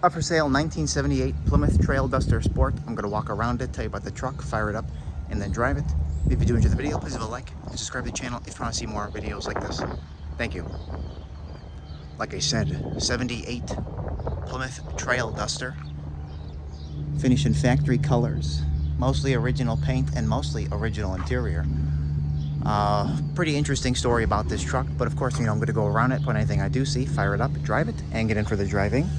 Up for sale, 1978 Plymouth Trailduster Sport. I'm going to walk around it, tell you about the truck, fire it up, and then drive it. If you do enjoy the video, please leave a like and subscribe to the channel if you want to see more videos like this. Thank you. Like I said, 78 Plymouth Trailduster. Finished in factory colors. Mostly original paint and mostly original interior. Pretty interesting story about this truck, but of course, I'm going to go around it, put anything I do see, fire it up, drive it, and get in for the driving.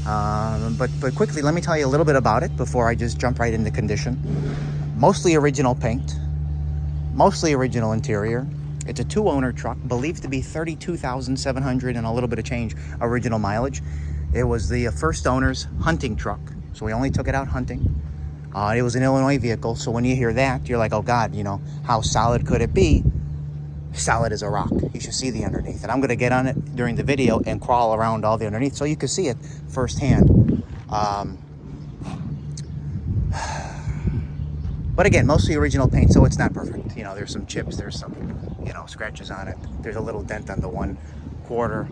But quickly, let me tell you a little bit about it before I just jump right into condition. Mostly original paint, mostly original interior. It's a two-owner truck, believed to be 32,700 and a little bit of change original mileage. It was the first owner's hunting truck, so we only took it out hunting. It was an Illinois vehicle, so when you hear that, you're like, oh God, how solid could it be? Solid as a rock. You should see the underneath, and I'm going to get on it during the video and crawl around all the underneath so you can see it firsthand. But again, mostly original paint, so it's not perfect. There's some chips, there's some scratches on it, there's a little dent on the 1/4.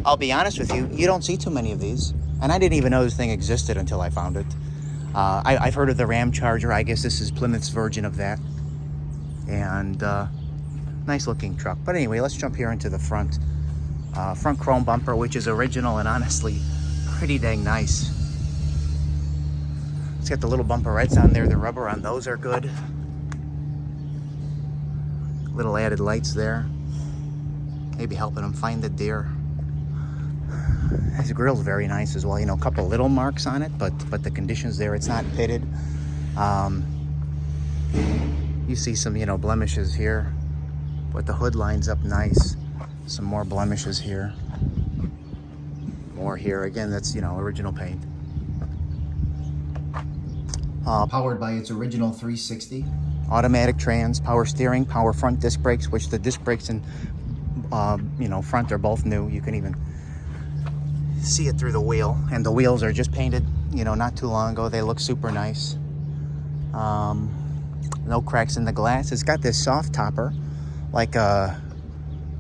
I'll be honest with you, you don't see too many of these, and I didn't even know this thing existed until I found it. I've heard of the Ram Charger. I guess this is Plymouth's version of that. And nice looking truck. But anyway, let's jump here into the front. Front chrome bumper, which is original and honestly pretty dang nice. It's got the little bumperettes on there. The rubber on those are good. Little added lights there. Maybe helping them find the deer. His grill's very nice as well. A couple little marks on it, but the condition's there. It's not pitted. You see some, blemishes here, but the hood lines up nice. Some more blemishes here. More here. Again, that's, original paint. Powered by its original 360. Automatic trans, power steering, power front disc brakes, which the disc brakes and, front are both new. You can even see it through the wheel. And the wheels are just painted, not too long ago. They look super nice. No cracks in the glass. It's got this soft topper, like a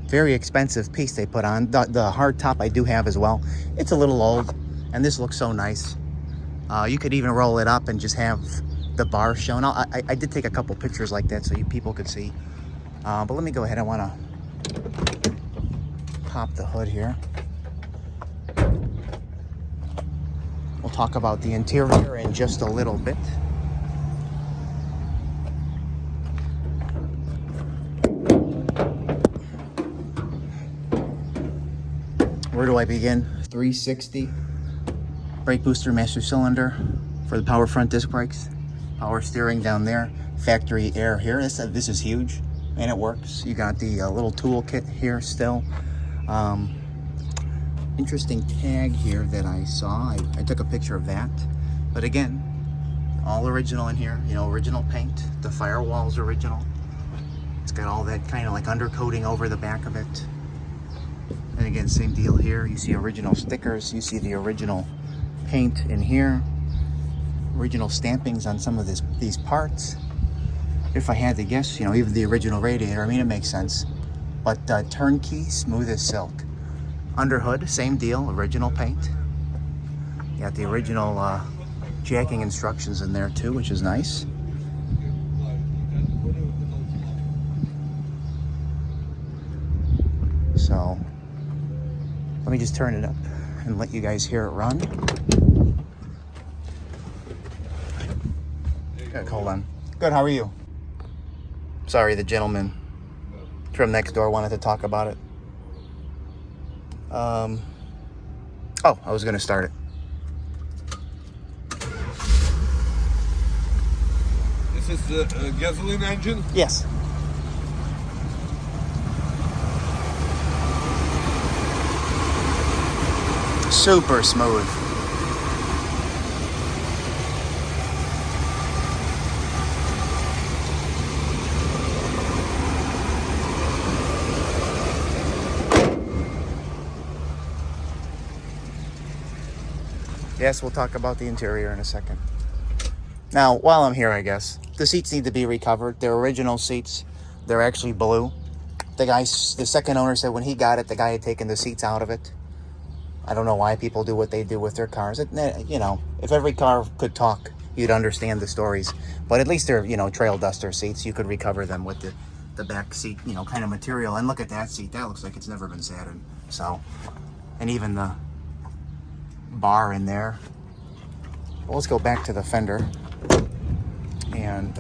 very expensive piece they put on. The hard top I do have as well. It's a little old, and this looks so nice. You could even roll it up and just have the bar shown. I did take a couple pictures like that so you people could see. But let me go ahead. I want to pop the hood here. We'll talk about the interior in just a little bit. Where do I begin? 360 brake booster, master cylinder for the power front disc brakes, power steering down there, factory air here. This is huge, and it works. You got the little tool kit here still. Interesting tag here that I saw. I took a picture of that, but again, all original in here. Original paint. The firewall's original. It's got all that kind of like undercoating over the back of it. And again, same deal here. You see original stickers. You see the original paint in here. Original stampings on some of these parts. If I had to guess, even the original radiator. I mean, it makes sense. But turnkey, smooth as silk. Under hood, same deal. Original paint. You got the original jacking instructions in there too, which is nice. So let me just turn it up and let you guys hear it run. Good, hold on. Good, how are you? Sorry, the gentleman from next door wanted to talk about it. Oh, I was gonna start it. This is the gasoline engine? Yes. Super smooth. Yes, we'll talk about the interior in a second. Now, while I'm here, I guess, the seats need to be recovered. They're original seats. They're actually blue. The second owner said when he got it, the guy had taken the seats out of it. I don't know why people do what they do with their cars. You know, if every car could talk, you'd understand the stories. But at least they're, you know, Trailduster seats. You could recover them with the back seat, you know, kind of material. And look at that seat. That looks like it's never been sat in. So, and even the bar in there. Well, let's go back to the fender and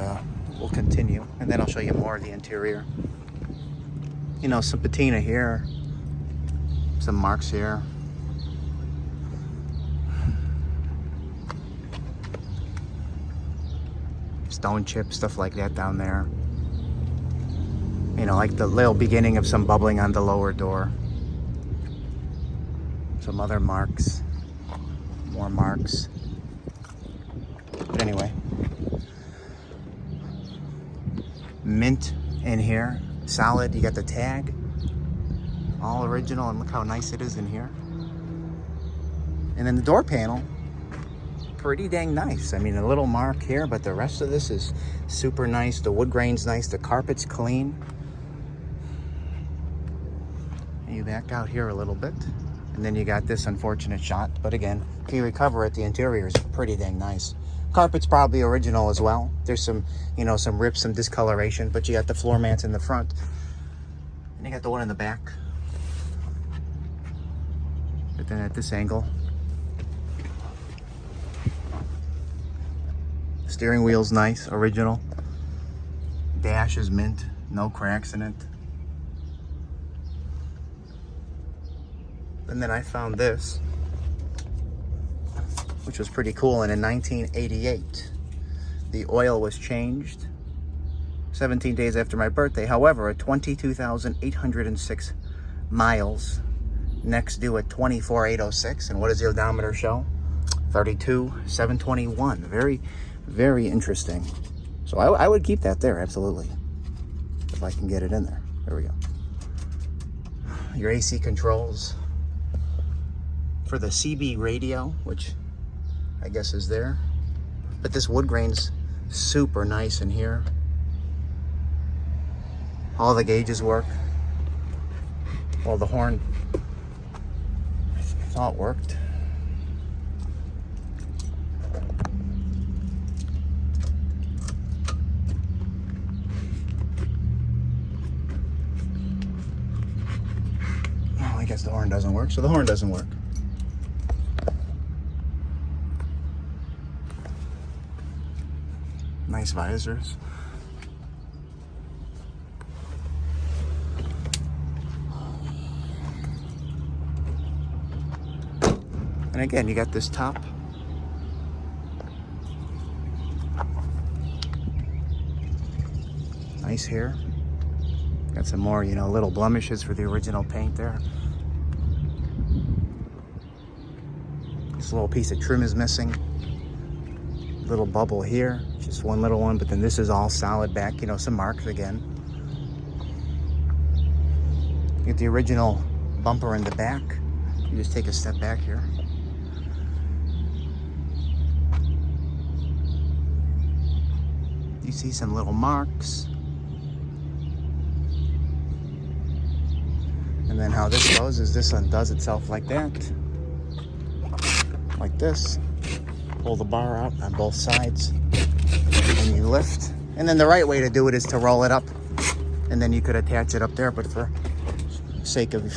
we'll continue. And then I'll show you more of the interior. You know, some patina here. Some marks here. Stone chips, stuff like that down there. You know, like the little beginning of some bubbling on the lower door. Some other marks. More marks. But anyway. Mint in here. Solid. You got the tag. All original, and look how nice it is in here. And then the door panel. Pretty dang nice. I mean, a little mark here, but the rest of this is super nice. The wood grain's nice. The carpet's clean. And you back out here a little bit. And then you got this unfortunate shot. But again, if you recover it, the interior is pretty dang nice. Carpet's probably original as well. There's some, you know, some rips, some discoloration, but you got the floor mats in the front. And you got the one in the back. But then at this angle, steering wheel's nice, original. Dash is mint, no cracks in it. And then I found this, which was pretty cool. And in 1988, the oil was changed 17 days after my birthday. However, at 22,806 miles, next due at 24,806. And what does the odometer show? 32,721. Very, very interesting. So I would keep that there, absolutely. If I can get it in there. There we go. Your AC controls for the CB radio, which I guess is there. But this wood grain's super nice in here. All the gauges work. Well, the horn, I thought worked. Oh, I guess the horn doesn't work, so the horn doesn't work. Nice visors. And again, you got this top. Nice here. Got some more, you know, little blemishes for the original paint there. This little piece of trim is missing. Little bubble here, just one little one, but then this is all solid back, you know, some marks again. You get the original bumper in the back. You just take a step back here. You see some little marks. And then how this goes is this undoes itself like that. Like this. Pull the bar out on both sides. And you lift. And then the right way to do it is to roll it up. And then you could attach it up there, but for sake of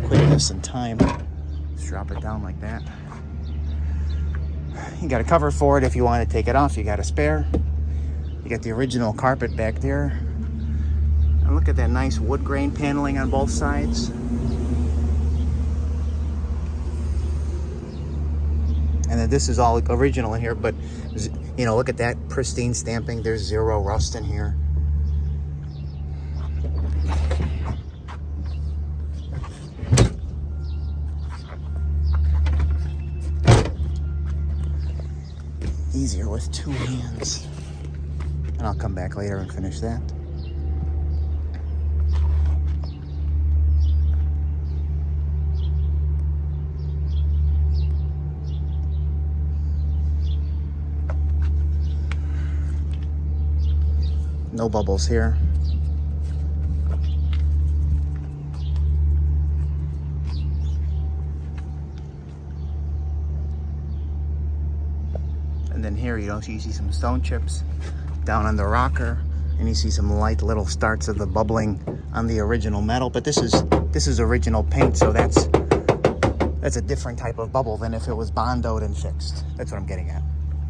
quickness and time, just drop it down like that. You got a cover for it if you want to take it off. You got a spare. You got the original carpet back there. And look at that nice wood grain paneling on both sides. And then this is all original in here, but you know, look at that pristine stamping. There's zero rust in here. Easier with two hands. And I'll come back later and finish that. No bubbles here. And then here, you see some stone chips down on the rocker, and you see some light little starts of the bubbling on the original metal. But this is original paint, so that's a different type of bubble than if it was bondoed and fixed. That's what I'm getting at.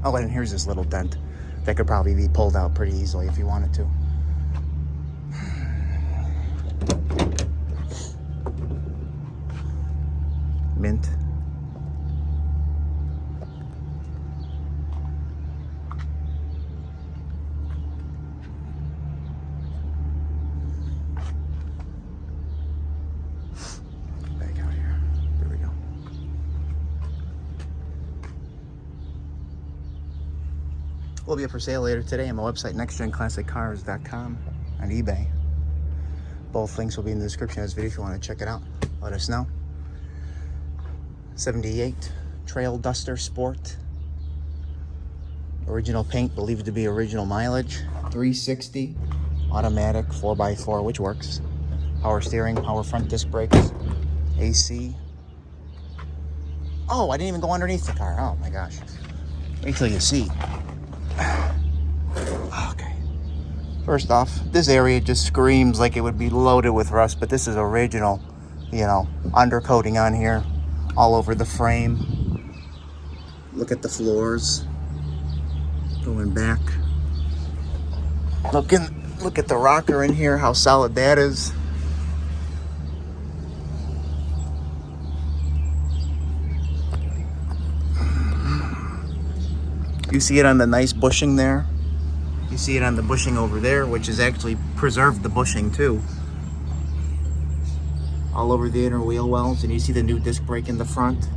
Oh, and here's this little dent that could probably be pulled out pretty easily if you wanted to. Mint. Back out here. There we go. Will be up for sale later today on my website, nextgenclassiccars.com, on eBay. Both links will be in the description of this video if you want to check it out. Let us know. 78 Trailduster Sport. Original paint, believed to be original mileage. 360 automatic 4x4, which works. Power steering, power front disc brakes, AC. Oh, I didn't even go underneath the car. Oh my gosh. Wait till you see. Okay. First off, this area just screams like it would be loaded with rust, but this is original, undercoating on here, all over the frame. Look at the floors. Going back. Look at the rocker in here, how solid that is. You see it on the nice bushing there. You see it on the bushing over there, which is actually preserved the bushing too. All over the inner wheel wells, and you see the new disc brake in the front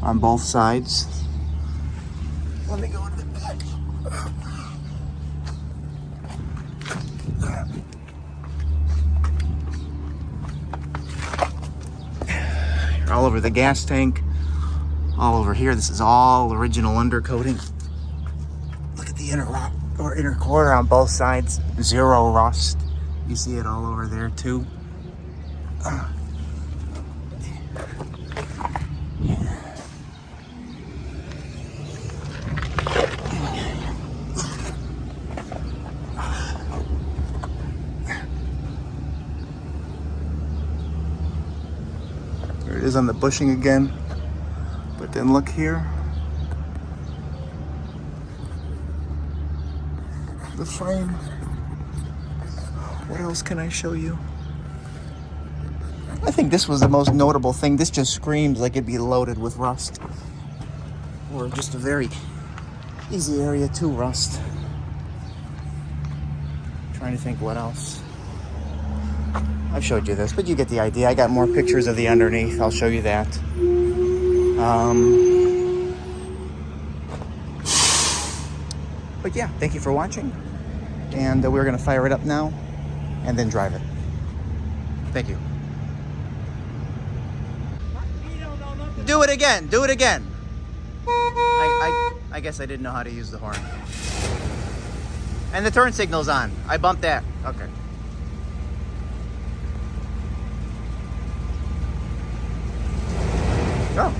on both sides. Let me go to the back. All over the gas tank. All over here, this is all original undercoating. Look at the inner quarter on both sides, zero rust. You see it all over there too. There it is on the bushing again. But then look here. The frame. What else can I show you? I think this was the most notable thing. This just screams like it'd be loaded with rust. Or just a very easy area to rust. Trying to think what else. I've showed you this, but you get the idea. I got more pictures of the underneath. I'll show you that. But yeah, thank you for watching. And we're going to fire it up now and then drive it. Thank you. Do it again. Do it again. I guess I didn't know how to use the horn. And the turn signal's on. I bumped that. Okay. Go.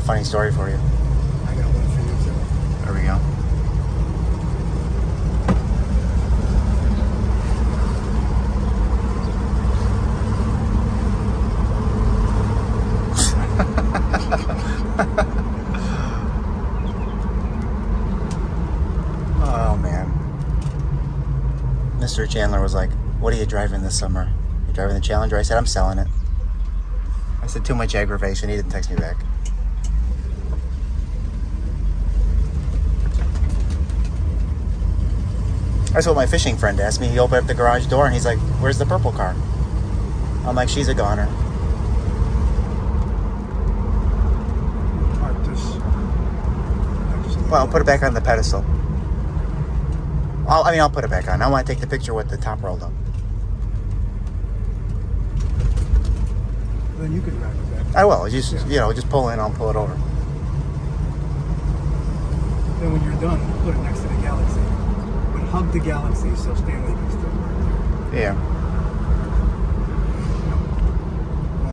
funny story for you. I got one for you too. There we go. Oh man. Mr. Chandler was like, "What are you driving this summer? You driving the Challenger?" I said, "I'm selling it." I said, "Too much aggravation." He didn't text me back. That's what my fishing friend asked me. He opened up the garage door and he's like, "Where's the purple car?" I'm like, "She's a goner." Park this. Well, I'll put it back on the pedestal. I'll put it back on. I want to take the picture with the top rolled up. Then you can drive it back. I will. Just just pull in. I'll pull it over. Then when you're done, put it next to the Galaxy. But hug the Galaxy so Stanley can still work there. Yeah.